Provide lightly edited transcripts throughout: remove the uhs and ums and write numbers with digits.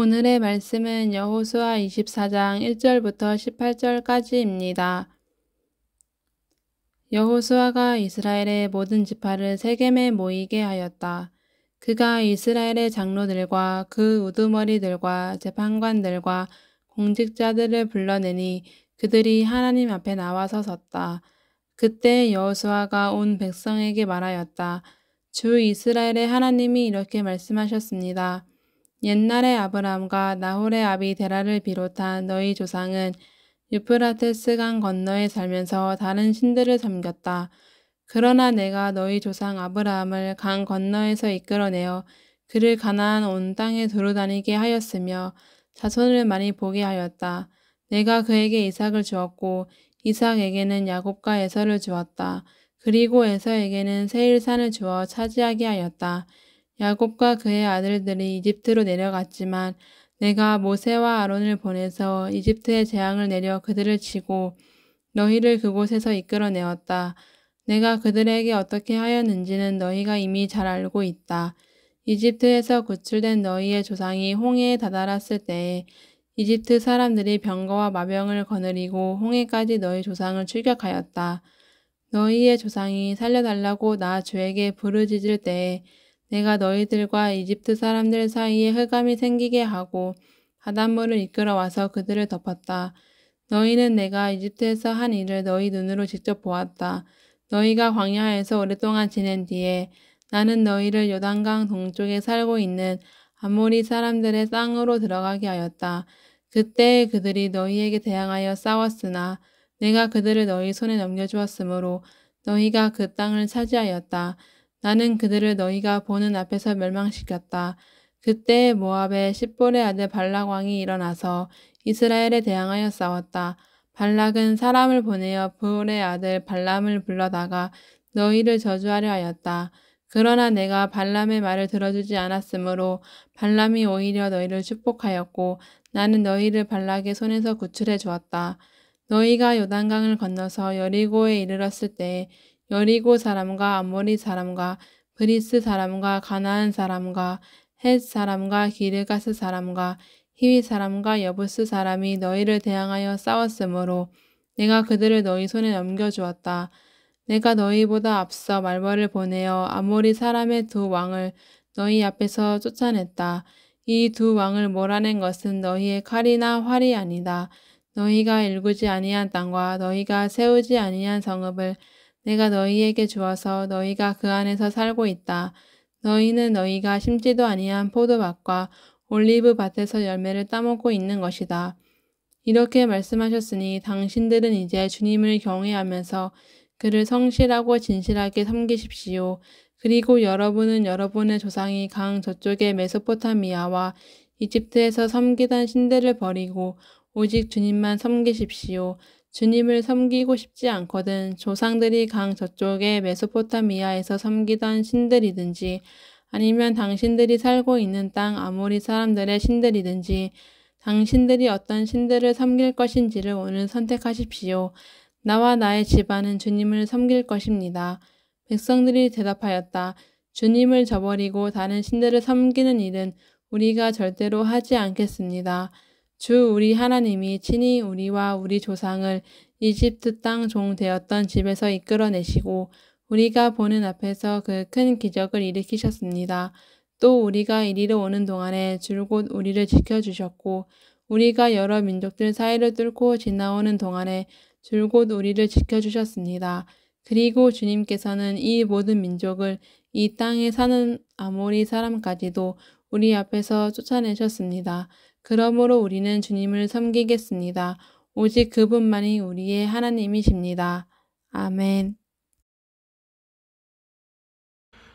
오늘의 말씀은 여호수아 24장 1절부터 18절까지입니다. 여호수아가 이스라엘의 모든 지파를 세겜에 모이게 하였다. 그가 이스라엘의 장로들과 그 우두머리들과 재판관들과 공직자들을 불러내니 그들이 하나님 앞에 나와서 섰다. 그때 여호수아가 온 백성에게 말하였다. 주 이스라엘의 하나님이 이렇게 말씀하셨습니다. 옛날에 아브라함과 나홀의 아비 데라를 비롯한 너희 조상은 유프라테스 강 건너에 살면서 다른 신들을 섬겼다. 그러나 내가 너희 조상 아브라함을 강 건너에서 이끌어내어 그를 가나안 온 땅에 두루 다니게 하였으며 자손을 많이 보게 하였다. 내가 그에게 이삭을 주었고 이삭에게는 야곱과 에서를 주었다. 그리고 에서에게는 세일산을 주어 차지하게 하였다. 야곱과 그의 아들들이 이집트로 내려갔지만 내가 모세와 아론을 보내서 이집트에 재앙을 내려 그들을 치고 너희를 그곳에서 이끌어내었다. 내가 그들에게 어떻게 하였는지는 너희가 이미 잘 알고 있다. 이집트에서 구출된 너희의 조상이 홍해에 다다랐을 때에 이집트 사람들이 병거와 마병을 거느리고 홍해까지 너희 조상을 출격하였다. 너희의 조상이 살려달라고 나 주에게 부르짖을 때에 내가 너희들과 이집트 사람들 사이에 흑암이 생기게 하고 바닷물을 이끌어와서 그들을 덮었다. 너희는 내가 이집트에서 한 일을 너희 눈으로 직접 보았다. 너희가 광야에서 오랫동안 지낸 뒤에 나는 너희를 요단강 동쪽에 살고 있는 아모리 사람들의 땅으로 들어가게 하였다. 그때 그들이 너희에게 대항하여 싸웠으나 내가 그들을 너희 손에 넘겨주었으므로 너희가 그 땅을 차지하였다. 나는 그들을 너희가 보는 앞에서 멸망시켰다. 그때 모압의 십볼의 아들 발락 왕이 일어나서 이스라엘에 대항하여 싸웠다. 발락은 사람을 보내어 브올의 아들 발람을 불러다가 너희를 저주하려 하였다. 그러나 내가 발람의 말을 들어주지 않았으므로 발람이 오히려 너희를 축복하였고 나는 너희를 발락의 손에서 구출해 주었다. 너희가 요단강을 건너서 여리고에 이르렀을 때 여리고 사람과 아모리 사람과 브리스 사람과 가나안 사람과 헷 사람과 기르가스 사람과 히위 사람과 여부스 사람이 너희를 대항하여 싸웠으므로 내가 그들을 너희 손에 넘겨주었다. 내가 너희보다 앞서 말벌을 보내어 아모리 사람의 두 왕을 너희 앞에서 쫓아냈다. 이 두 왕을 몰아낸 것은 너희의 칼이나 활이 아니다. 너희가 일구지 아니한 땅과 너희가 세우지 아니한 성읍을 내가 너희에게 주어서 너희가 그 안에서 살고 있다. 너희는 너희가 심지도 아니한 포도밭과 올리브 밭에서 열매를 따먹고 있는 것이다. 이렇게 말씀하셨으니 당신들은 이제 주님을 경외하면서 그를 성실하고 진실하게 섬기십시오. 그리고 여러분은 여러분의 조상이 강 저쪽의 메소포타미아와 이집트에서 섬기던 신들을 버리고 오직 주님만 섬기십시오. 주님을 섬기고 싶지 않거든 조상들이 강 저쪽의 메소포타미아에서 섬기던 신들이든지 아니면 당신들이 살고 있는 땅 아모리 사람들의 신들이든지 당신들이 어떤 신들을 섬길 것인지를 오늘 선택하십시오. 나와 나의 집안은 주님을 섬길 것입니다. 백성들이 대답하였다. 주님을 저버리고 다른 신들을 섬기는 일은 우리가 절대로 하지 않겠습니다. 주 우리 하나님이 친히 우리와 우리 조상을 이집트 땅 종 되었던 집에서 이끌어내시고 우리가 보는 앞에서 그 큰 기적을 일으키셨습니다. 또 우리가 이리로 오는 동안에 줄곧 우리를 지켜주셨고 우리가 여러 민족들 사이를 뚫고 지나오는 동안에 줄곧 우리를 지켜주셨습니다. 그리고 주님께서는 이 모든 민족을 이 땅에 사는 아모리 사람까지도 우리 앞에서 쫓아내셨습니다. 그러므로 우리는 주님을 섬기겠습니다. 오직 그분만이 우리의 하나님이십니다. 아멘.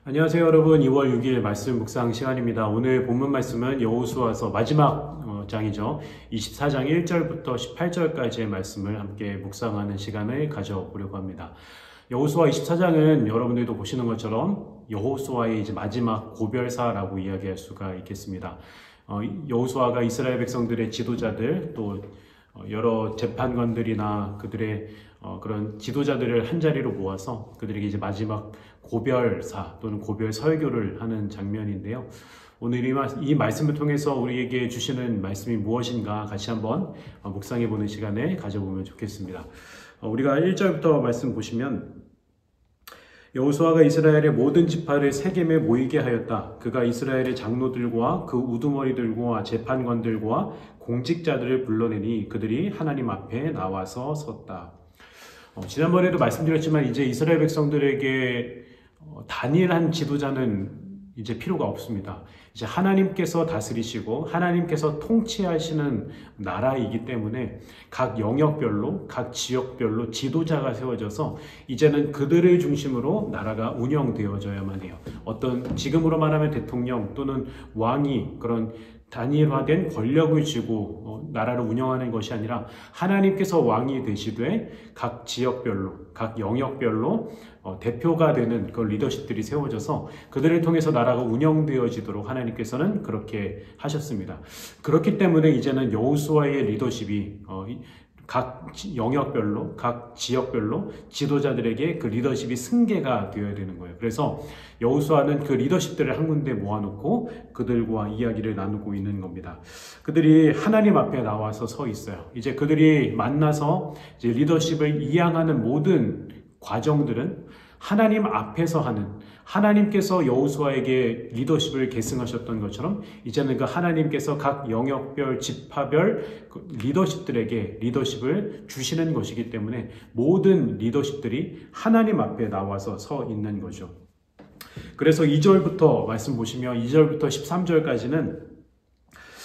안녕하세요 여러분. 2월 6일 말씀 묵상 시간입니다. 오늘 본문 말씀은 여호수아서 마지막 장이죠. 24장 1절부터 18절까지의 말씀을 함께 묵상하는 시간을 가져보려고 합니다. 여호수아 24장은 여러분들도 보시는 것처럼 여호수아의 이제 마지막 고별사라고 이야기할 수가 있겠습니다. 여호수아가 이스라엘 백성들의 지도자들 또 여러 재판관들이나 그들의 그런 지도자들을 한자리로 모아서 그들에게 이제 마지막 고별사 또는 고별 설교를 하는 장면인데요. 오늘 이 말씀을 통해서 우리에게 주시는 말씀이 무엇인가 같이 한번 묵상해 보는 시간을 가져보면 좋겠습니다. 우리가 1절부터 말씀 보시면 여호수아가 이스라엘의 모든 지파를 세겜에 모이게 하였다. 그가 이스라엘의 장로들과 그 우두머리들과 재판관들과 공직자들을 불러내니 그들이 하나님 앞에 나와서 섰다. 지난번에도 말씀드렸지만 이제 이스라엘 백성들에게 단일한 지도자는 이제 필요가 없습니다. 이제 하나님께서 다스리시고 하나님께서 통치하시는 나라이기 때문에 각 영역별로 각 지역별로 지도자가 세워져서 이제는 그들을 중심으로 나라가 운영되어져야만 해요. 어떤 지금으로 말하면 대통령 또는 왕이 그런 단일화된 권력을 쥐고 나라를 운영하는 것이 아니라 하나님께서 왕이 되시되 각 지역별로 각 영역별로 대표가 되는 그 리더십들이 세워져서 그들을 통해서 나라가 운영되어지도록 하나님께서는 그렇게 하셨습니다. 그렇기 때문에 이제는 여호수아의 리더십이 각 영역별로 각 지역별로 지도자들에게 그 리더십이 승계가 되어야 되는 거예요. 그래서 여호수아는 그 리더십들을 한 군데 모아놓고 그들과 이야기를 나누고 있는 겁니다. 그들이 하나님 앞에 나와서 서 있어요. 이제 그들이 만나서 이제 리더십을 이양하는 모든 과정들은 하나님 앞에서 하는, 하나님께서 여호수아에게 리더십을 계승하셨던 것처럼 이제는 그 하나님께서 각 영역별 지파별 리더십들에게 리더십을 주시는 것이기 때문에 모든 리더십들이 하나님 앞에 나와서 서 있는 거죠. 그래서 2절부터 말씀 보시면 2절부터 13절까지는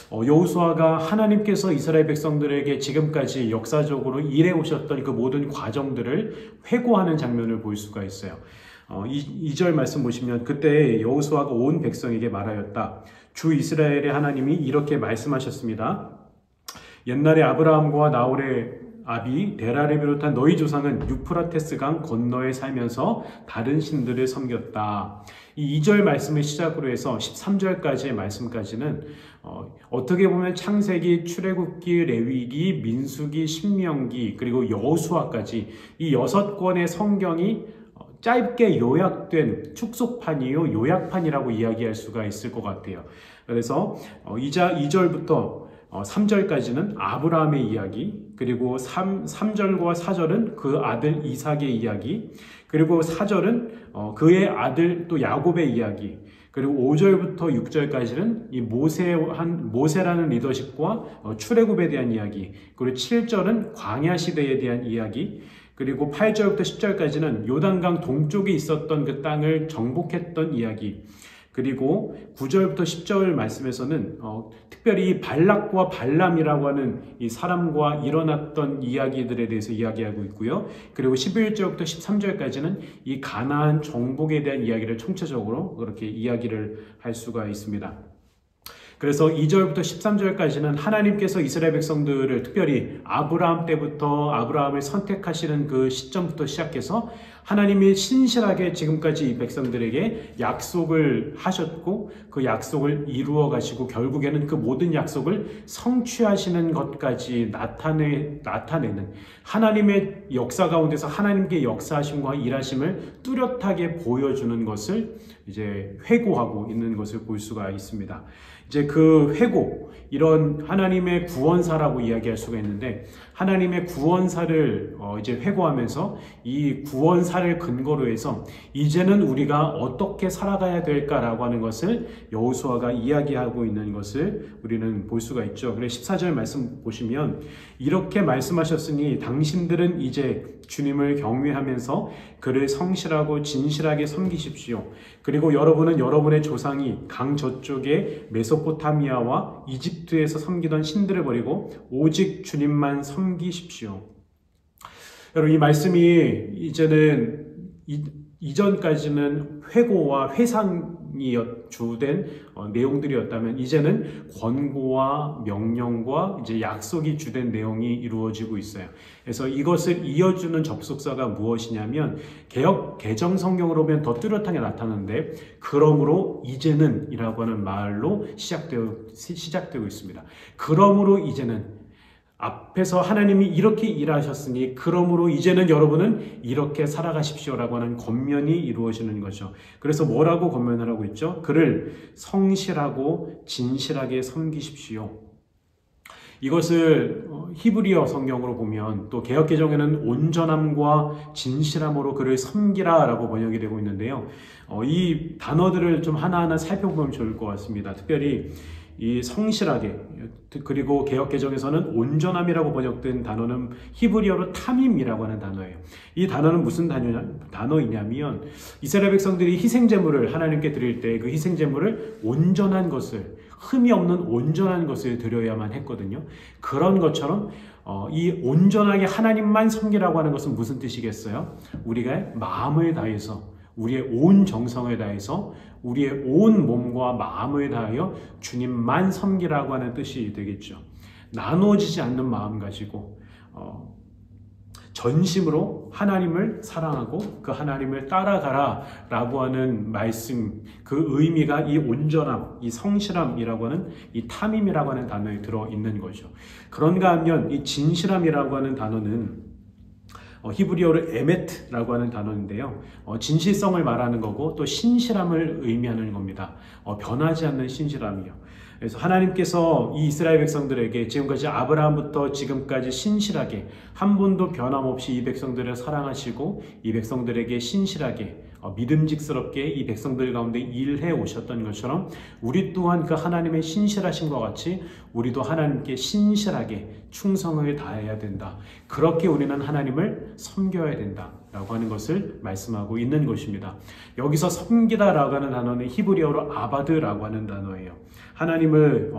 여호수아가 하나님께서 이스라엘 백성들에게 지금까지 역사적으로 일해 오셨던 그 모든 과정들을 회고하는 장면을 볼 수가 있어요. 2절 말씀 보시면 그때 여호수아가 온 백성에게 말하였다. 주 이스라엘의 하나님이 이렇게 말씀하셨습니다. 옛날에 아브라함과 나홀의 아비 데라를 비롯한 너희 조상은 유프라테스 강 건너에 살면서 다른 신들을 섬겼다. 이 2절 말씀을 시작으로 해서 13절까지의 말씀까지는 어떻게 보면 창세기, 출애굽기, 레위기, 민수기, 신명기 그리고 여호수아까지 이 6권의 성경이 짧게 요약된 축소판이요 요약판이라고 이야기할 수가 있을 것 같아요. 그래서 2절부터 3절까지는 아브라함의 이야기, 그리고 3절과 4절은 그 아들 이삭의 이야기, 그리고 4절은 그의 아들 또 야곱의 이야기, 그리고 5절부터 6절까지는 이 모세라는 리더십과 출애굽에 대한 이야기, 그리고 7절은 광야 시대에 대한 이야기, 그리고 8절부터 10절까지는 요단강 동쪽에 있었던 그 땅을 정복했던 이야기, 그리고 9절부터 10절 말씀에서는 특별히 발락과 발람이라고 하는 이 사람과 일어났던 이야기들에 대해서 이야기하고 있고요. 그리고 11절부터 13절까지는 이 가나안 정복에 대한 이야기를 총체적으로 그렇게 이야기를 할 수가 있습니다. 그래서 2절부터 13절까지는 하나님께서 이스라엘 백성들을 특별히 아브라함 때부터 아브라함을 선택하시는 그 시점부터 시작해서 하나님이 신실하게 지금까지 이 백성들에게 약속을 하셨고 그 약속을 이루어 가시고 결국에는 그 모든 약속을 성취하시는 것까지 나타내는 하나님의 역사 가운데서 하나님께 역사하심과 일하심을 뚜렷하게 보여주는 것을 이제 회고하고 있는 것을 볼 수가 있습니다. 이제 그 회고, 이런 하나님의 구원사라고 이야기할 수가 있는데 하나님의 구원사를 이제 회고하면서 이 구원사를 근거로 해서 이제는 우리가 어떻게 살아가야 될까라고 하는 것을 여호수아가 이야기하고 있는 것을 우리는 볼 수가 있죠. 그래서 14절 말씀 보시면 이렇게 말씀하셨으니 당신들은 이제 주님을 경외하면서 그를 성실하고 진실하게 섬기십시오. 그리고 여러분은 여러분의 조상이 강 저쪽에 메소포타미아와 이집트에서 섬기던 신들을 버리고 오직 주님만 섬기십시오. 여러분, 이 말씀이 이제는 이전까지는 회고와 회상이 주된 내용들이었다면 이제는 권고와 명령과 이제 약속이 주된 내용이 이루어지고 있어요. 그래서 이것을 이어주는 접속사가 무엇이냐면 개역 개정 성경으로 보면 더 뚜렷하게 나타나는데 그러므로 이제는 이라고 하는 말로 시작되고 있습니다. 그러므로 이제는 앞에서 하나님이 이렇게 일하셨으니 그러므로 이제는 여러분은 이렇게 살아가십시오라고 하는 권면이 이루어지는 거죠. 그래서 뭐라고 권면을 하고 있죠? 그를 성실하고 진실하게 섬기십시오. 이것을 히브리어 성경으로 보면 또 개역개정에는 온전함과 진실함으로 그를 섬기라라고 번역이 되고 있는데요. 이 단어들을 좀 하나하나 살펴보면 좋을 것 같습니다. 특별히 이 성실하게, 그리고 개역개정에서는 온전함이라고 번역된 단어는 히브리어로 탐임이라고 하는 단어예요. 이 단어는 무슨 단어이냐면 이스라엘 백성들이 희생제물을 하나님께 드릴 때 그 희생제물을 온전한 것을, 흠이 없는 온전한 것을 드려야만 했거든요. 그런 것처럼 이 온전하게 하나님만 섬기라고 하는 것은 무슨 뜻이겠어요? 우리가 마음을 다해서, 우리의 온 정성을 다해서, 우리의 온 몸과 마음을 다하여 주님만 섬기라고 하는 뜻이 되겠죠. 나눠지지 않는 마음 가지고 전심으로 하나님을 사랑하고 그 하나님을 따라가라 라고 하는 말씀, 그 의미가 이 온전함, 이 성실함이라고 하는 이 탐임이라고 하는 단어에 들어있는 거죠. 그런가 하면 이 진실함이라고 하는 단어는 히브리어로 에메트라고 하는 단어인데요. 진실성을 말하는 거고 또 신실함을 의미하는 겁니다. 변하지 않는 신실함이요. 그래서 하나님께서 이 이스라엘 백성들에게 지금까지 아브라함부터 지금까지 신실하게 한 번도 변함없이 이 백성들을 사랑하시고 이 백성들에게 신실하게 믿음직스럽게 이 백성들 가운데 일해 오셨던 것처럼 우리 또한 그 하나님의 신실하심과 같이 우리도 하나님께 신실하게 충성을 다해야 된다. 그렇게 우리는 하나님을 섬겨야 된다 라고 하는 것을 말씀하고 있는 것입니다. 여기서 섬기다라고 하는 단어는 히브리어로 아바드라고 하는 단어예요. 하나님을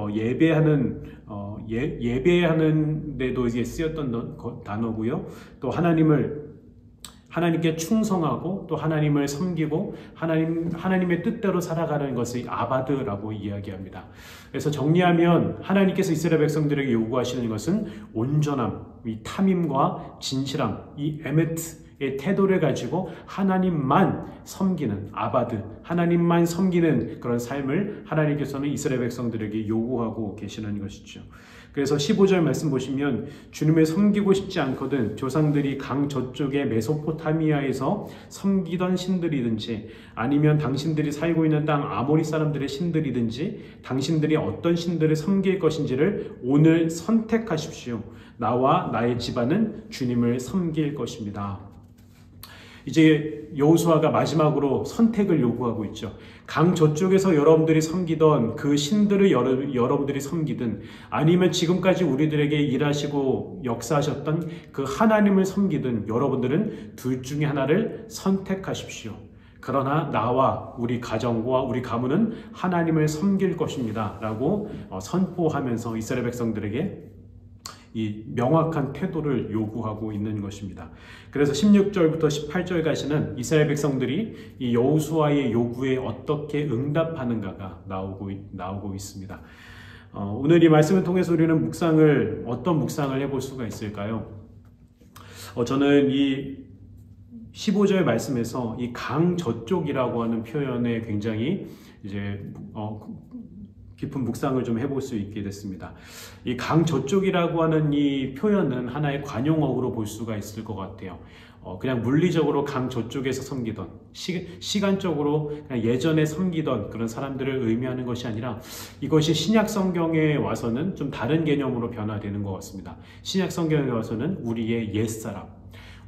예배하는 데도 이게 쓰였던 단어고요. 또 하나님께 충성하고 또 하나님을 섬기고 하나님의 뜻대로 살아가는 것을 아바드라고 이야기합니다. 그래서 정리하면 하나님께서 이스라엘 백성들에게 요구하시는 것은 온전함, 이 탐임과 진실함, 이 에메트의 태도를 가지고 하나님만 섬기는 아바드, 하나님만 섬기는 그런 삶을 하나님께서는 이스라엘 백성들에게 요구하고 계시는 것이죠. 그래서 15절 말씀 보시면 주님을 섬기고 싶지 않거든 조상들이 강 저쪽의 메소포타미아에서 섬기던 신들이든지 아니면 당신들이 살고 있는 땅 아모리 사람들의 신들이든지 당신들이 어떤 신들을 섬길 것인지를 오늘 선택하십시오. 나와 나의 집안은 주님을 섬길 것입니다. 이제 여호수아가 마지막으로 선택을 요구하고 있죠. 강 저쪽에서 여러분들이 섬기던 그 신들을 여러분들이 섬기든 아니면 지금까지 우리들에게 일하시고 역사하셨던 그 하나님을 섬기든 여러분들은 둘 중에 하나를 선택하십시오. 그러나 나와 우리 가정과 우리 가문은 하나님을 섬길 것입니다 라고 선포하면서 이스라엘 백성들에게 이 명확한 태도를 요구하고 있는 것입니다. 그래서 16절부터 18절까지는 이스라엘 백성들이 이 여호수아의 요구에 어떻게 응답하는가가 나오고 있습니다. 오늘 이 말씀을 통해서 우리는 어떤 묵상을 해볼 수가 있을까요? 저는 이 15절 말씀에서 이 강 저쪽이라고 하는 표현에 굉장히 이제 깊은 묵상을 좀 해볼 수 있게 됐습니다. 이 강 저쪽이라고 하는 이 표현은 하나의 관용어로 볼 수가 있을 것 같아요. 그냥 물리적으로 강 저쪽에서 섬기던 시간적으로 그냥 예전에 섬기던 그런 사람들을 의미하는 것이 아니라 이것이 신약 성경에 와서는 좀 다른 개념으로 변화되는 것 같습니다. 신약 성경에 와서는 우리의 옛사람,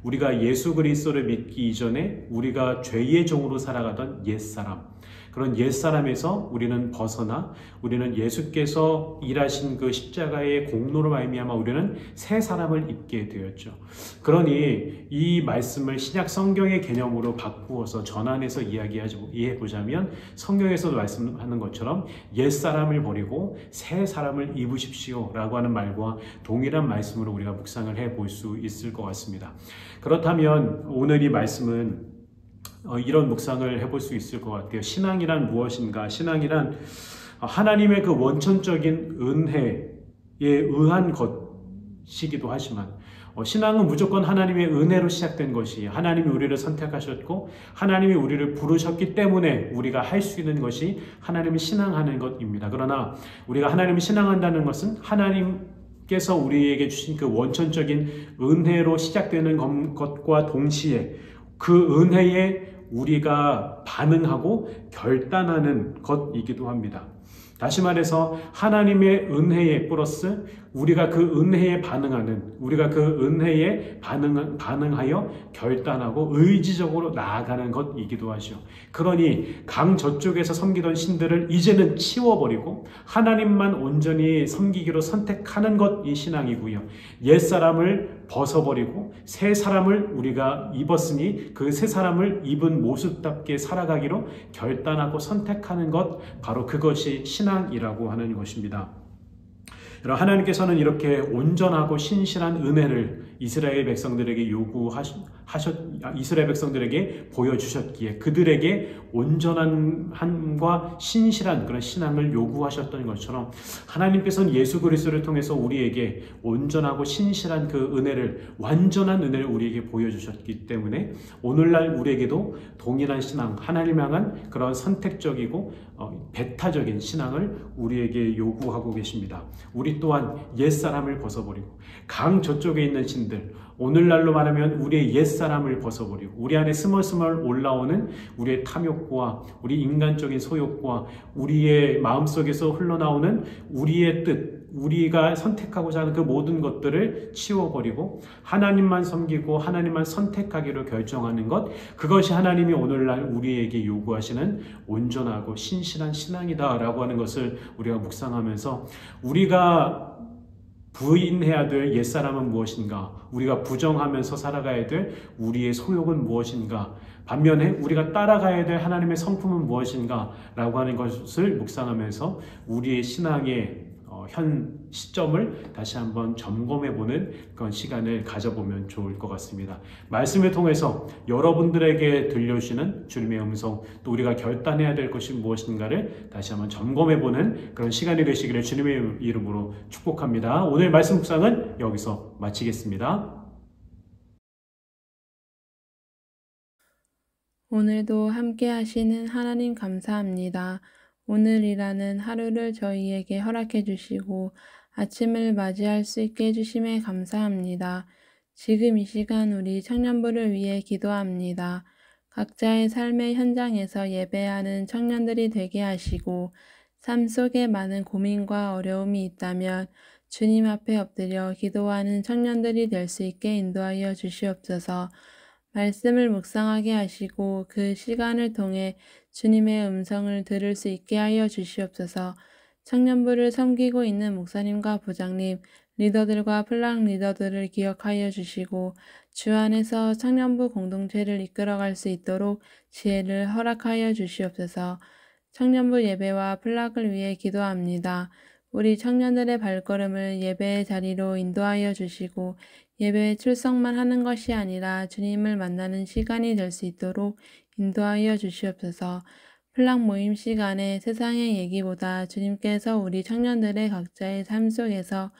우리가 예수 그리스도를 믿기 이전에 우리가 죄의 종으로 살아가던 옛사람, 그런 옛사람에서 우리는 벗어나 우리는 예수께서 일하신 그 십자가의 공로로 말미암아 우리는 새 사람을 입게 되었죠. 그러니 이 말씀을 신약 성경의 개념으로 바꾸어서 전환해서 이해해보자면 성경에서도 말씀하는 것처럼 옛사람을 버리고 새 사람을 입으십시오 라고 하는 말과 동일한 말씀으로 우리가 묵상을 해볼 수 있을 것 같습니다. 그렇다면 오늘 이 말씀은 이런 묵상을 해볼 수 있을 것 같아요. 신앙이란 무엇인가? 신앙이란 하나님의 그 원천적인 은혜에 의한 것이기도 하지만 신앙은 무조건 하나님의 은혜로 시작된 것이 하나님이 우리를 선택하셨고 하나님이 우리를 부르셨기 때문에 우리가 할 수 있는 것이 하나님을 신앙하는 것입니다. 그러나 우리가 하나님을 신앙한다는 것은 하나님께 주께서 우리에게 주신 그 원천적인 은혜로 시작되는 것과 동시에 그 은혜에 우리가 반응하고 결단하는 것이기도 합니다. 다시 말해서 하나님의 은혜에 플러스 우리가 그 은혜에 반응하는, 우리가 그 은혜에 반응하여 결단하고 의지적으로 나아가는 것이기도 하죠. 그러니 강 저쪽에서 섬기던 신들을 이제는 치워버리고 하나님만 온전히 섬기기로 선택하는 것이 신앙이고요. 옛사람을 벗어버리고 새 사람을 우리가 입었으니 그 새 사람을 입은 모습답게 살아가기로 결단하고 선택하는 것, 바로 그것이 신앙이라고 하는 것입니다. 여러분, 하나님께서는 이렇게 온전하고 신실한 은혜를 이스라엘 백성들에게 이스라엘 백성들에게 보여주셨기에 그들에게 온전함과 신실한 그런 신앙을 요구하셨던 것처럼 하나님께서는 예수 그리스도를 통해서 우리에게 온전하고 신실한 그 은혜를, 완전한 은혜를 우리에게 보여주셨기 때문에 오늘날 우리에게도 동일한 신앙, 하나님 향한 그런 선택적이고 배타적인 신앙을 우리에게 요구하고 계십니다. 우리 또한 옛사람을 벗어버리고 강 저쪽에 있는 신들, 오늘날로 말하면 우리의 옛사람을 벗어버리고 우리 안에 스멀스멀 올라오는 우리의 탐욕과 우리 인간적인 소욕과 우리의 마음속에서 흘러나오는 우리의 뜻, 우리가 선택하고자 하는 그 모든 것들을 치워버리고 하나님만 섬기고 하나님만 선택하기로 결정하는 것, 그것이 하나님이 오늘날 우리에게 요구하시는 온전하고 신실한 신앙이다라고 하는 것을 우리가 묵상하면서 우리가 부인해야 될 옛사람은 무엇인가, 우리가 부정하면서 살아가야 될 우리의 소욕은 무엇인가, 반면에 우리가 따라가야 될 하나님의 성품은 무엇인가 라고 하는 것을 묵상하면서 우리의 신앙의 현 시점을 다시 한번 점검해보는 그런 시간을 가져보면 좋을 것 같습니다. 말씀을 통해서 여러분들에게 들려주시는 주님의 음성, 또 우리가 결단해야 될 것이 무엇인가를 다시 한번 점검해보는 그런 시간이 되시기를 주님의 이름으로 축복합니다. 오늘 말씀 묵상은 여기서 마치겠습니다. 오늘도 함께 하시는 하나님 감사합니다. 오늘이라는 하루를 저희에게 허락해 주시고 아침을 맞이할 수 있게 해주심에 감사합니다. 지금 이 시간 우리 청년부를 위해 기도합니다. 각자의 삶의 현장에서 예배하는 청년들이 되게 하시고 삶 속에 많은 고민과 어려움이 있다면 주님 앞에 엎드려 기도하는 청년들이 될 수 있게 인도하여 주시옵소서. 말씀을 묵상하게 하시고 그 시간을 통해 주님의 음성을 들을 수 있게 하여 주시옵소서. 청년부를 섬기고 있는 목사님과 부장님, 리더들과 플랑 리더들을 기억하여 주시고 주 안에서 청년부 공동체를 이끌어갈 수 있도록 지혜를 허락하여 주시옵소서. 청년부 예배와 플락을 위해 기도합니다. 우리 청년들의 발걸음을 예배의 자리로 인도하여 주시고 예배에 출석만 하는 것이 아니라 주님을 만나는 시간이 될 수 있도록 인도하여 주시옵소서. 플락 모임 시간에 세상의 얘기보다 주님께서 우리 청년들의 각자의 삶 속에서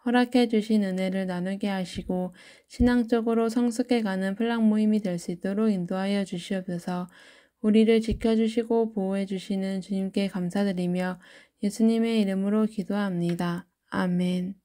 허락해 주신 은혜를 나누게 하시고 신앙적으로 성숙해가는 플락 모임이 될 수 있도록 인도하여 주시옵소서. 우리를 지켜주시고 보호해 주시는 주님께 감사드리며 예수님의 이름으로 기도합니다. 아멘.